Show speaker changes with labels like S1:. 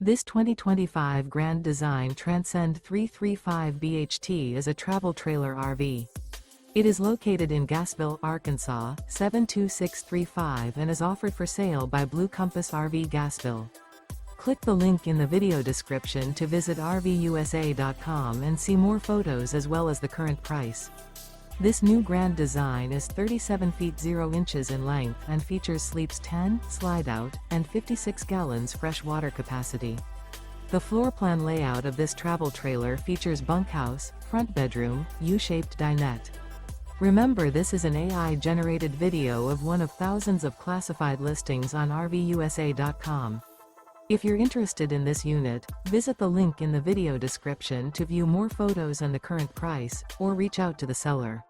S1: This 2025 Grand Design Transcend 335 BHT is a travel trailer RV. It is located in Gassville, Arkansas, 72635 and is offered for sale by Blue Compass RV Gassville. Click the link in the video description to visit RVUSA.com and see more photos as well as the current price. This new Grand Design is 37 feet 0 inches in length and features sleeps 10, Slideout, and 56 gallons fresh water capacity. The floor plan layout of this travel trailer features bunkhouse, front bedroom, U-shaped dinette. Remember, this is an AI-generated video of one of thousands of classified listings on RVUSA.com. If you're interested in this unit, visit the link in the video description to view more photos and the current price, or reach out to the seller.